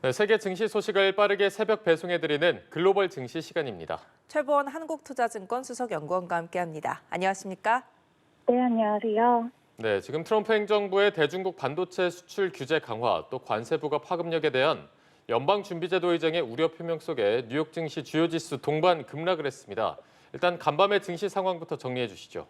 네, 세계 증시 소식을 빠르게 새벽 배송해드리는 글로벌 증시 시간입니다. 최보원 한국투자증권 수석연구원과 함께합니다. 안녕하십니까? 네, 안녕하세요. 네, 지금 트럼프 행정부의 대중국 반도체 수출 규제 강화, 또 관세 부과 파급력에 대한 연방준비제도 의장의 우려 표명 속에 뉴욕 증시 주요 지수 동반 급락을 했습니다. 일단 간밤의 증시 상황부터 정리해 주시죠.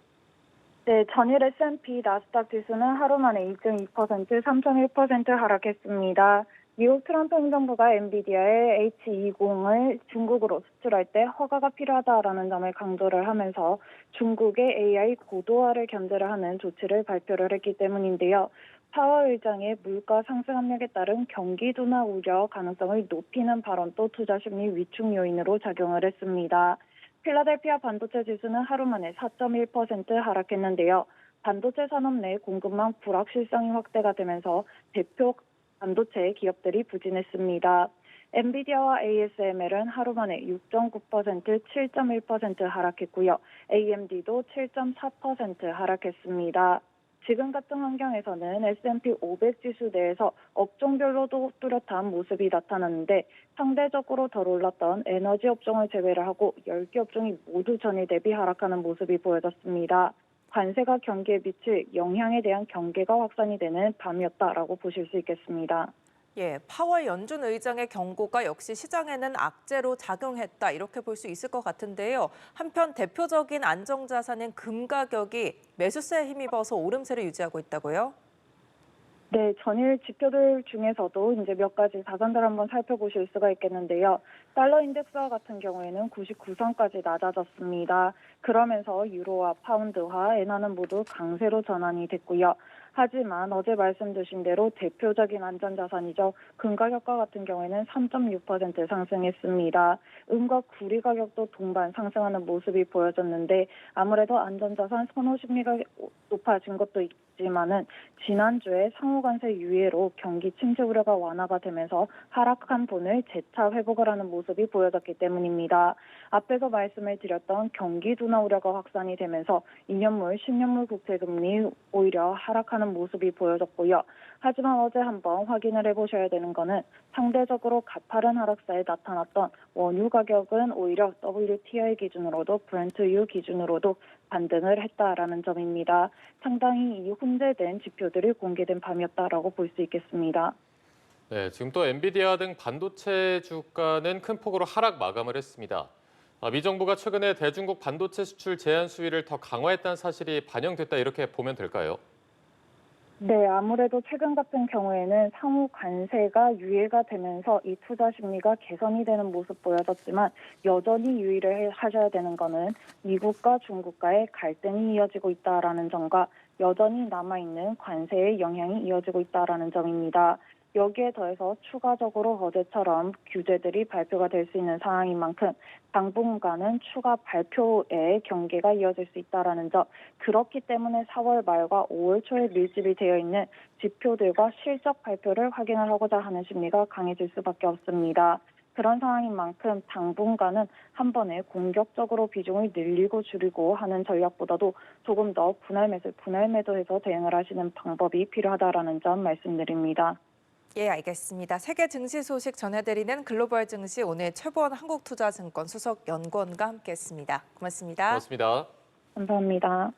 네, 전일 S&P 나스닥 지수는 하루 만에 2.2%, 3.1% 하락했습니다. 미국 트럼프 행정부가 엔비디아의 H20을 중국으로 수출할 때 허가가 필요하다라는 점을 강조를 하면서 중국의 AI 고도화를 견제를 하는 조치를 발표를 했기 때문인데요. 파월 의장의 물가 상승 압력에 따른 경기 둔화 우려 가능성을 높이는 발언도 투자 심리 위축 요인으로 작용을 했습니다. 필라델피아 반도체 지수는 하루 만에 4.1% 하락했는데요. 반도체 산업 내 공급망 불확실성이 확대가 되면서 대표 반도체 기업들이 부진했습니다. 엔비디아와 ASML은 하루 만에 6.9%, 7.1% 하락했고요. AMD도 7.4% 하락했습니다. 지금 같은 환경에서는 S&P 500 지수 내에서 업종별로도 뚜렷한 모습이 나타났는데 상대적으로 덜 올랐던 에너지 업종을 제외를 하고 10개 업종이 모두 전일 대비 하락하는 모습이 보여졌습니다. 관세가 경기에 미칠 영향에 대한 경계가 확산이 되는 밤이었다라고 보실 수 있겠습니다. 예, 파월 연준 의장의 경고가 역시 시장에는 악재로 작용했다 이렇게 볼 수 있을 것 같은데요. 한편 대표적인 안정자산인 금 가격이 매수세에 힘입어서 오름세를 유지하고 있다고요? 네, 전일 지표들 중에서도 이제 몇 가지 자산들 한번 살펴보실 수가 있겠는데요. 달러 인덱스와 같은 경우에는 99선까지 낮아졌습니다. 그러면서 유로와 파운드화, 엔화는 모두 강세로 전환이 됐고요. 하지만 어제 말씀드린 대로 대표적인 안전자산이죠. 금 가격과 같은 경우에는 3.6% 상승했습니다. 은과 구리 가격도 동반 상승하는 모습이 보여졌는데 아무래도 안전자산 선호 심리가 높아진 것도 있지만은 지난주에 상호관세 유예로 경기 침체 우려가 완화가 되면서 하락한 분을 재차 회복을 하는 모습이 보여졌기 때문입니다. 앞에서 말씀을 드렸던 경기 둔화 우려가 확산이 되면서 2년물, 10년물 국채금리 오히려 하락하는 모습이 보여졌고요. 하지만 어제 한번 확인을 해보셔야 되는 거는 상대적으로 가파른 하락세에 나타났던 원유 가격은 오히려 WTI 기준으로도 브렌트유 기준으로도 반등을 했다라는 점입니다. 상당히 이 혼재된 지표들이 공개된 밤이었다라고 볼 수 있겠습니다. 네, 지금 또 엔비디아 등 반도체 주가는 큰 폭으로 하락 마감을 했습니다. 미 정부가 최근에 대중국 반도체 수출 제한 수위를 더 강화했다는 사실이 반영됐다 이렇게 보면 될까요? 네, 아무래도 최근 같은 경우에는 상호 관세가 유예가 되면서 이 투자 심리가 개선이 되는 모습 보여졌지만 여전히 유의를 하셔야 되는 거는 미국과 중국과의 갈등이 이어지고 있다라는 점과 여전히 남아있는 관세의 영향이 이어지고 있다라는 점입니다. 여기에 더해서 추가적으로 어제처럼 규제들이 발표가 될 수 있는 상황인 만큼 당분간은 추가 발표의 경계가 이어질 수 있다는 점, 그렇기 때문에 4월 말과 5월 초에 밀집이 되어 있는 지표들과 실적 발표를 확인을 하고자 하는 심리가 강해질 수밖에 없습니다. 그런 상황인 만큼 당분간은 한 번에 공격적으로 비중을 늘리고 줄이고 하는 전략보다도 조금 더 분할 매수, 분할 매도해서 대응을 하시는 방법이 필요하다는 점 말씀드립니다. 예, 알겠습니다. 세계 증시 소식 전해드리는 글로벌 증시 오늘 최보원 한국투자증권 수석연구원과 함께했습니다. 고맙습니다. 고맙습니다. 감사합니다.